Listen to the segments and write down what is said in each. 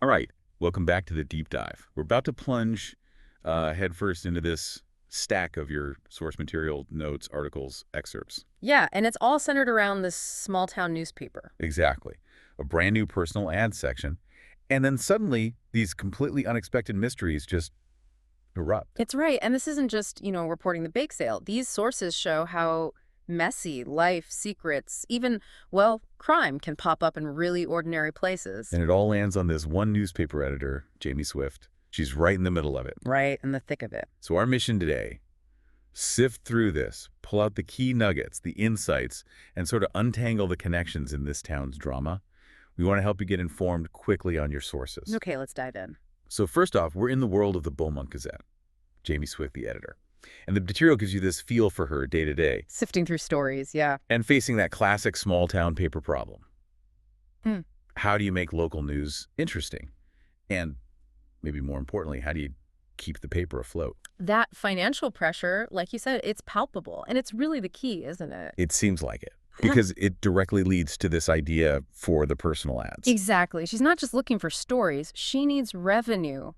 All right, welcome back to the deep dive. We're about to plunge headfirst into this stack of your source material, notes, articles, excerpts. Yeah, and it's all centered around this small town newspaper. Exactly. A brand new personal ad section. And then suddenly, these completely unexpected mysteries just erupt. It's right, and this isn't just, reporting the bake sale. These sources show how messy life, secrets, even, well, crime can pop up in really ordinary places. And it all lands on this one newspaper editor, Jamie Swift. She's right in the middle of it. Right, in the thick of it. So our mission today, sift through this, pull out the key nuggets, the insights, and sort of untangle the connections in this town's drama. We want to help you get informed quickly on your sources. Okay, let's dive in. So first off, we're in the world of the Beaumont Gazette, Jamie Swift, the editor. And the material gives you this feel for her day to day. Sifting through stories, yeah. And facing that classic small town paper problem. Hmm. How do you make local news interesting? And maybe more importantly, how do you keep the paper afloat? That financial pressure, like you said, it's palpable. And it's really the key, isn't it? It seems like it. Because it directly leads to this idea for the personal ads. Exactly. She's not just looking for stories. She needs revenue.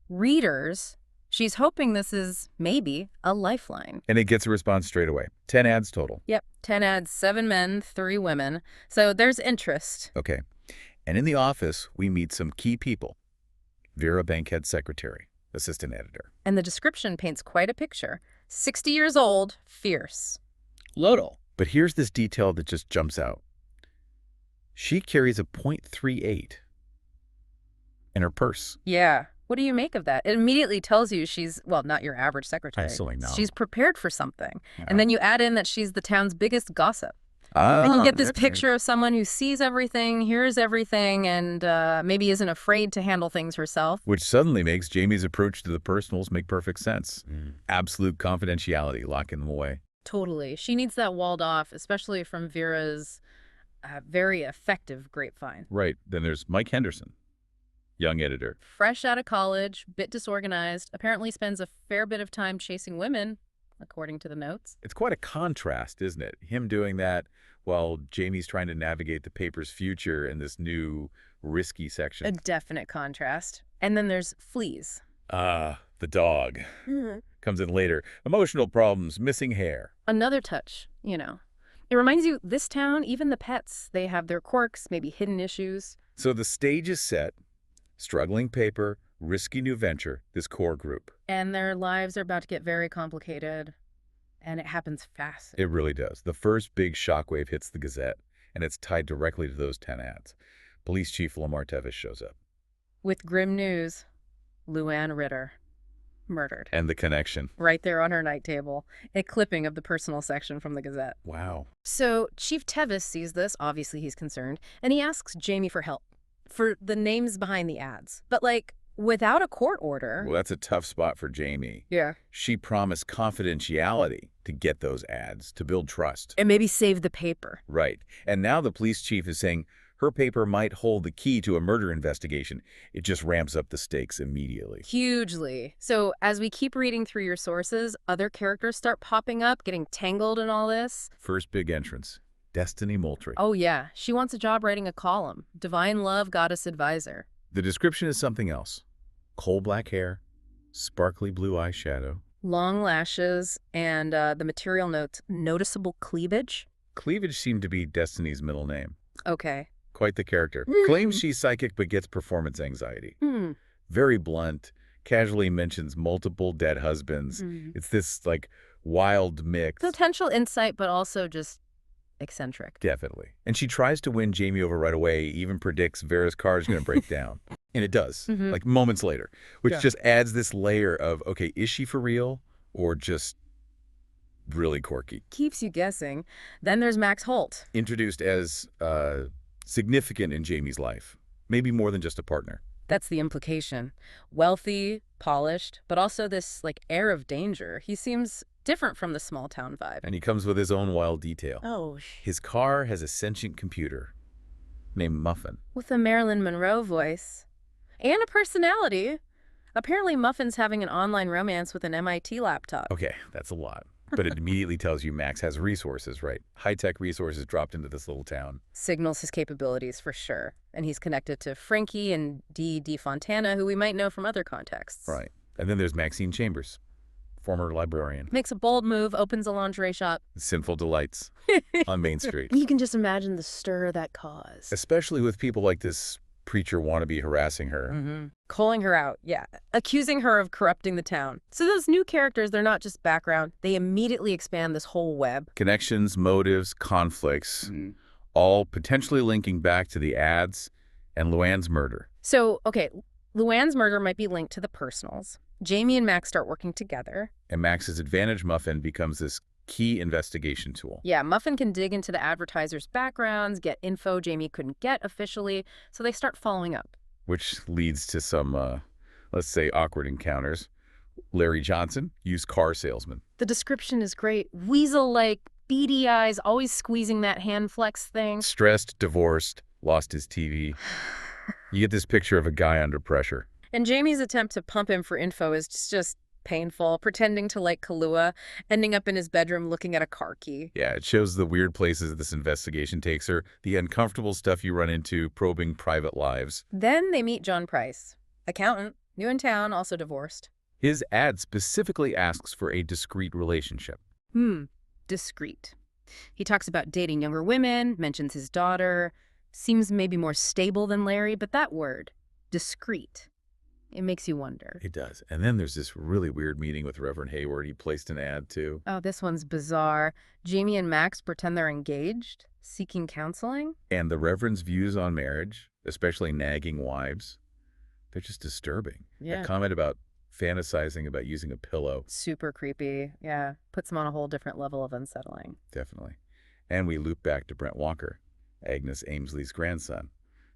Readers. She's hoping this is, maybe, a lifeline. And it gets a response straight away. 10 ads total. Yep. 10 ads, 7 men, 3 women. So there's interest. Okay. And in the office, we meet some key people. Vera Bankhead, secretary, assistant editor. And the description paints quite a picture. 60 years old, fierce. Lodal. But here's this detail that just jumps out. She carries a .38 in her purse. Yeah. What do you make of that? It immediately tells you she's, well, not your average secretary. I still know. She's prepared for something. Yeah. And then you add in that she's the town's biggest gossip. Ah, And you get this okay. picture of someone who sees everything, hears everything, and maybe isn't afraid to handle things herself. Which suddenly makes Jamie's approach to the personals make perfect sense. Absolute confidentiality, locking them away. Totally. She needs that walled off, especially from Vera's very effective grapevine. Right. Then there's Mike Henderson, young editor. Fresh out of college, bit disorganized, apparently spends a fair bit of time chasing women, according to the notes. It's quite a contrast, isn't it? Him doing that while Jamie's trying to navigate the paper's future in this new risky section. A definite contrast. And then there's Fleas. The dog. Comes in later. Emotional problems, missing hair. Another touch, It reminds you, this town, even the pets, they have their quirks, maybe hidden issues. So the stage is set. Struggling paper, risky new venture, this core group. And their lives are about to get very complicated. And it happens fast. It really does. The first big shockwave hits the Gazette, and it's tied directly to those 10 ads. Police Chief Lamar Tevis shows up. With grim news, Luann Ritter. Murdered. And the connection. Right there on her night table. A clipping of the personal section from the Gazette. Wow. So Chief Tevis sees this, obviously he's concerned, and he asks Jamie for help. For the names behind the ads. But without a court order. Well, that's a tough spot for Jamie. Yeah. She promised confidentiality to get those ads, to build trust. And maybe save the paper. Right. And now the police chief is saying her paper might hold the key to a murder investigation. It just ramps up the stakes immediately. Hugely. So as we keep reading through your sources, other characters start popping up, getting tangled in all this. First big entrance, Destiny Moultrie. Oh yeah, she wants a job writing a column. Divine Love Goddess Advisor. The description is something else. Coal black hair, sparkly blue eyeshadow. Long lashes, and the material notes, noticeable cleavage. Cleavage seemed to be Destiny's middle name. Okay. Quite the character. Claims she's psychic but gets performance anxiety. Hmm. Very blunt, casually mentions multiple dead husbands. It's this, wild mix. Potential insight, but also just eccentric. Definitely. And she tries to win Jamie over right away, even predicts Vera's car is going to break down. And it does, moments later, which just adds this layer of, okay, is she for real or just really quirky? Keeps you guessing. Then there's Max Holt. Introduced as significant in Jamie's life, maybe more than just a partner. That's the implication. Wealthy, polished, but also this air of danger. He seems different from the small town vibe. And he comes with his own wild detail. Oh. His car has a sentient computer named Muffin. With a Marilyn Monroe voice. And a personality. Apparently Muffin's having an online romance with an MIT laptop. Okay, that's a lot. But it immediately tells you Max has resources, right? High-tech resources dropped into this little town. Signals his capabilities for sure. And he's connected to Frankie and D. Fontana, who we might know from other contexts. Right. And then there's Maxine Chambers, former librarian. Makes a bold move, opens a lingerie shop. Sinful delights on Main Street. You can just imagine the stir that caused. Especially with people like this preacher wannabe harassing her. Calling her out, yeah. Accusing her of corrupting the town. So those new characters, they're not just background. They immediately expand this whole web. Connections, motives, conflicts, all potentially linking back to the ads and Luann's murder. So, okay, Luann's murder might be linked to the personals. Jamie and Max start working together. And Max's advantage muffin becomes this key investigation tool. Yeah, Muffin can dig into the advertisers' backgrounds, get info Jamie couldn't get officially, so they start following up. Which leads to some, let's say, awkward encounters. Larry Johnson, used car salesman. The description is great. Weasel-like, beady eyes, always squeezing that hand flex thing. Stressed, divorced, lost his TV. You get this picture of a guy under pressure. And Jamie's attempt to pump him for info is just painful, pretending to like Kahlua, ending up in his bedroom looking at a car key. Yeah, it shows the weird places this investigation takes her, the uncomfortable stuff you run into probing private lives. Then they meet John Price, accountant, new in town, also divorced. His ad specifically asks for a discreet relationship. Discreet. He talks about dating younger women, mentions his daughter, seems maybe more stable than Larry, but that word, discreet, it makes you wonder. It does. And then there's this really weird meeting with Reverend Hayward. He placed an ad, too. Oh, this one's bizarre. Jamie and Max pretend they're engaged, seeking counseling. And the Reverend's views on marriage, especially nagging wives, they're just disturbing. Yeah. A comment about fantasizing about using a pillow. Super creepy. Yeah. Puts them on a whole different level of unsettling. Definitely. And we loop back to Brent Walker, Agnes Amesley's grandson,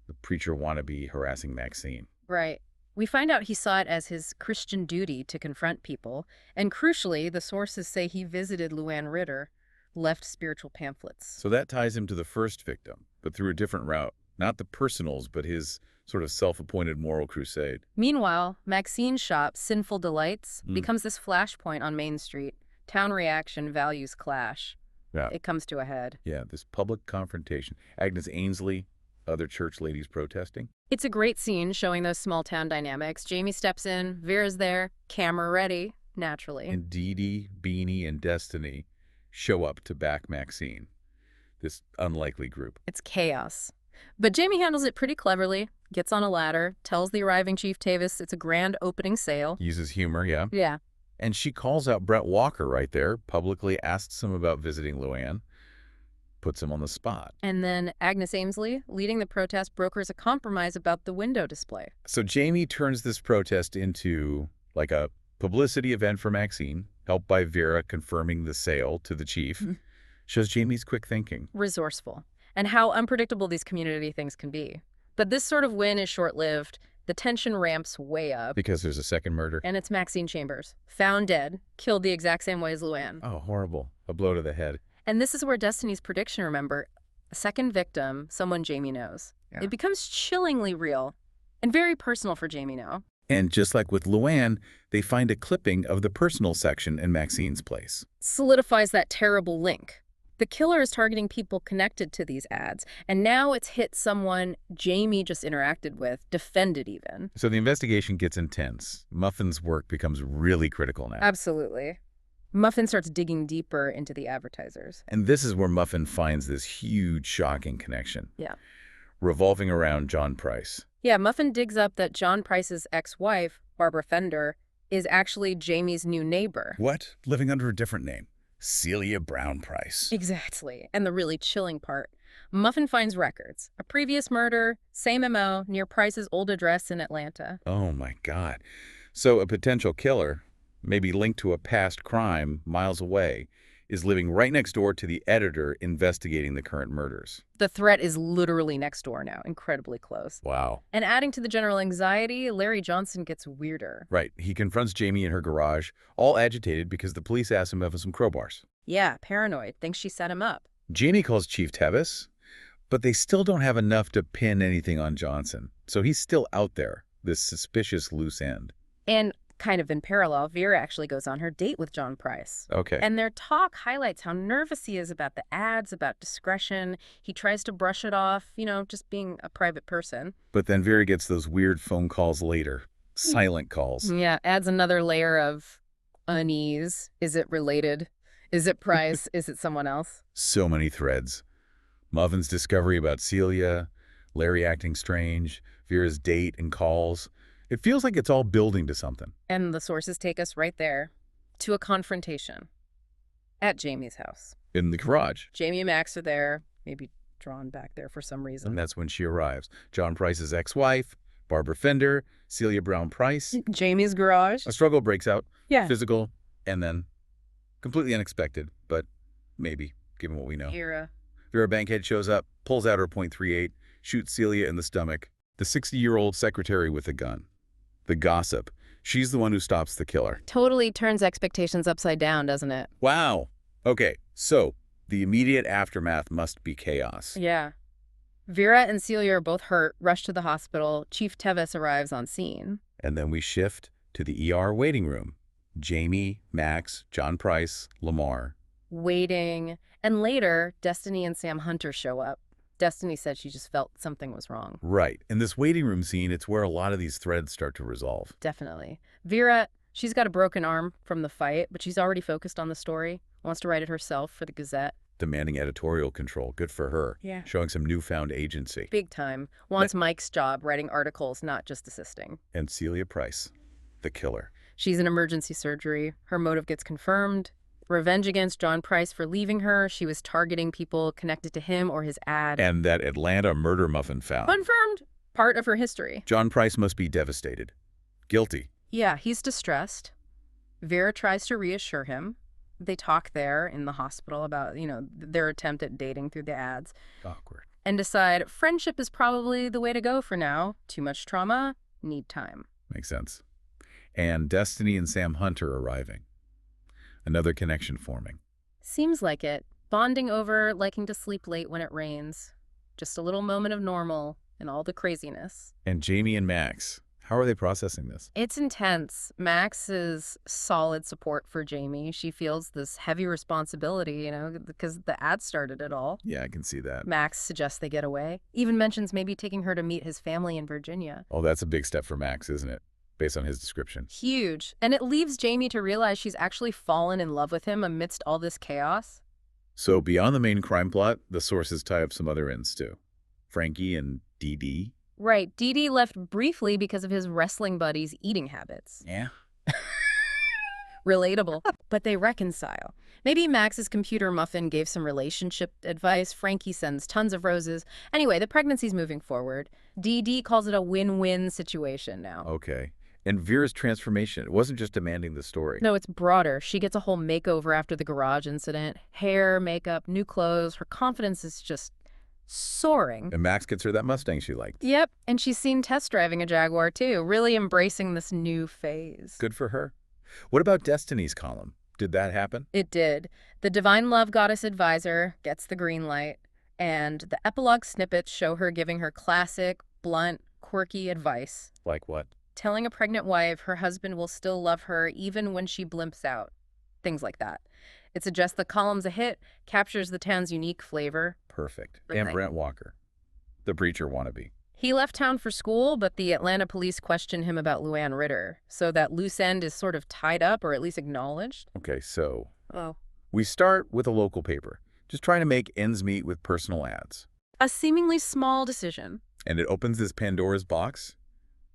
the preacher wannabe harassing Maxine. Right. We find out he saw it as his Christian duty to confront people, and crucially, the sources say he visited Luann Ritter, left spiritual pamphlets. So that ties him to the first victim, but through a different route. Not the personals, but his sort of self-appointed moral crusade. Meanwhile, Maxine's shop, Sinful Delights, becomes this flashpoint on Main Street. Town reaction, values clash. Yeah. It comes to a head. Yeah, this public confrontation. Agnes Ainsley, other church ladies protesting. It's a great scene showing those small town dynamics. Jamie steps in, Vera's there, camera ready, naturally. And Dee Dee, Beanie, and Destiny show up to back Maxine, this unlikely group. It's chaos. But Jamie handles it pretty cleverly, gets on a ladder, tells the arriving Chief Tavis it's a grand opening sale. Uses humor, yeah. Yeah. And she calls out Brett Walker right there, publicly asks him about visiting Luann, puts him on the spot. And then Agnes Amesley, leading the protest, brokers a compromise about the window display. So Jamie turns this protest into like a publicity event for Maxine, helped by Vera confirming the sale to the chief. Shows Jamie's quick thinking. Resourceful. And how unpredictable these community things can be. But this sort of win is short-lived. The tension ramps way up. Because there's a second murder. And it's Maxine Chambers, found dead, killed the exact same way as Luann. Oh, horrible. A blow to the head. And this is where Destiny's prediction, remember, a second victim, someone Jamie knows. Yeah. It becomes chillingly real and very personal for Jamie now. And just like with Luann, they find a clipping of the personal section in Maxine's place. Solidifies that terrible link. The killer is targeting people connected to these ads, and now it's hit someone Jamie just interacted with, defended even. So the investigation gets intense. Muffin's work becomes really critical now. Absolutely. Muffin starts digging deeper into the advertisers. And this is where Muffin finds this huge, shocking connection. Yeah. Revolving around John Price. Yeah, Muffin digs up that John Price's ex-wife, Barbara Fender, is actually Jamie's new neighbor. What? Living under a different name. Celia Brown Price. Exactly. And the really chilling part. Muffin finds records. A previous murder, same MO, near Price's old address in Atlanta. Oh, my God. So a potential killer, maybe linked to a past crime miles away, is living right next door to the editor investigating the current murders. The threat is literally next door now, incredibly close. Wow. And adding to the general anxiety, Larry Johnson gets weirder. Right. He confronts Jamie in her garage, all agitated because the police asked him for some crowbars. Yeah, paranoid. Thinks she set him up. Jamie calls Chief Tevis, but they still don't have enough to pin anything on Johnson. So he's still out there, this suspicious loose end. And Kind of in parallel, Vera actually goes on her date with John Price. Okay. And their talk highlights how nervous he is about the ads, about discretion. He tries to brush it off, just being a private person. But then Vera gets those weird phone calls later. Silent calls. Yeah, adds another layer of unease. Is it related? Is it Price? Is it someone else? So many threads. Muffins' discovery about Celia, Larry acting strange, Vera's date and calls. It feels like it's all building to something. And the sources take us right there to a confrontation at Jamie's house. In the garage. Jamie and Max are there, maybe drawn back there for some reason. And that's when she arrives. John Price's ex-wife, Barbara Fender, Celia Brown Price. Jamie's garage. A struggle breaks out. Yeah. Physical, and then completely unexpected, but maybe, given what we know. Vera Bankhead shows up, pulls out her .38, shoots Celia in the stomach. The 60-year-old secretary with a gun. The gossip. She's the one who stops the killer. Totally turns expectations upside down, doesn't it? Wow. Okay, so the immediate aftermath must be chaos. Yeah. Vera and Celia are both hurt, rushed to the hospital. Chief Tevis arrives on scene. And then we shift to the ER waiting room. Jamie, Max, John Price, Lamar. Waiting. And later, Destiny and Sam Hunter show up. Destiny said she just felt something was wrong. Right. In this waiting room scene, it's where a lot of these threads start to resolve. Definitely. Vera, she's got a broken arm from the fight, but she's already focused on the story. Wants to write it herself for the Gazette. Demanding editorial control. Good for her. Yeah. Showing some newfound agency. Big time. Wants Mike's job, writing articles, not just assisting. And Celia Price, the killer. She's in emergency surgery. Her motive gets confirmed. Revenge against John Price for leaving her. She was targeting people connected to him or his ad. And that Atlanta murder muffin found. Confirmed. Part of her history. John Price must be devastated. Guilty. Yeah, he's distressed. Vera tries to reassure him. They talk there in the hospital about, their attempt at dating through the ads. Awkward. And decide friendship is probably the way to go for now. Too much trauma, need time. Makes sense. And Destiny and Sam Hunter arriving. Another connection forming. Seems like it. Bonding over liking to sleep late when it rains. Just a little moment of normal in all the craziness. And Jamie and Max. How are they processing this? It's intense. Max is solid support for Jamie. She feels this heavy responsibility, because the ad started it all. Yeah, I can see that. Max suggests they get away. Even mentions maybe taking her to meet his family in Virginia. Oh, that's a big step for Max, isn't it? Based on his description. Huge. And it leaves Jamie to realize she's actually fallen in love with him amidst all this chaos. So beyond the main crime plot, the sources tie up some other ends too. Frankie and Dee Dee. Right. Dee Dee left briefly because of his wrestling buddy's eating habits. Yeah. Relatable. But they reconcile. Maybe Max's computer muffin gave some relationship advice. Frankie sends tons of roses. Anyway, the pregnancy's moving forward. Dee Dee calls it a win-win situation now. Okay. And Vera's transformation, it wasn't just demanding the story. No, it's broader. She gets a whole makeover after the garage incident. Hair, makeup, new clothes. Her confidence is just soaring. And Max gets her that Mustang she liked. Yep, and she's seen test driving a Jaguar too, really embracing this new phase. Good for her. What about Destiny's column? Did that happen? It did. The Divine Love Goddess Advisor gets the green light, and the epilogue snippets show her giving her classic, blunt, quirky advice. Like what? Telling a pregnant wife her husband will still love her even when she blimps out. Things like that. It suggests the column's a hit, captures the town's unique flavor. Perfect. And Brent Walker, the preacher wannabe. He left town for school, but the Atlanta police question him about Luann Ritter, so that loose end is sort of tied up or at least acknowledged. Okay, so Oh. we start with a local paper, just trying to make ends meet with personal ads. A seemingly small decision. And it opens this Pandora's box.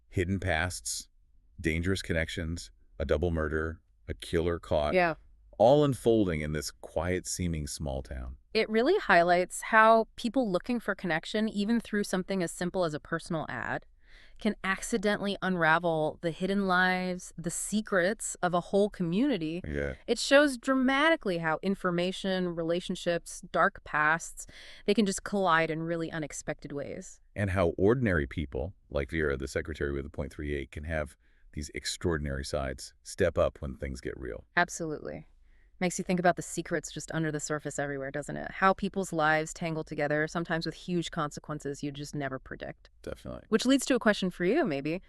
Hidden pasts, dangerous connections, a double murder, a killer caught. Yeah. All unfolding in this quiet-seeming small town. It really highlights how people looking for connection, even through something as simple as a personal ad, can accidentally unravel the hidden lives, the secrets of a whole community. Yeah. It shows dramatically how information, relationships, dark pasts, they can just collide in really unexpected ways. And how ordinary people, like Vera, the secretary with a .38, can have these extraordinary sides, step up when things get real. Absolutely. Makes you think about the secrets just under the surface everywhere, doesn't it? How people's lives tangle together, sometimes with huge consequences you just never predict. Definitely. Which leads to a question for you, maybe.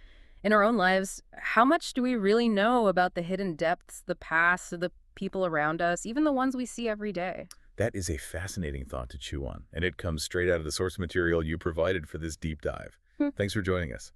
In our own lives, how much do we really know about the hidden depths, the past, of the people around us, even the ones we see every day? That is a fascinating thought to chew on, and it comes straight out of the source material you provided for this deep dive. Hmm. Thanks for joining us.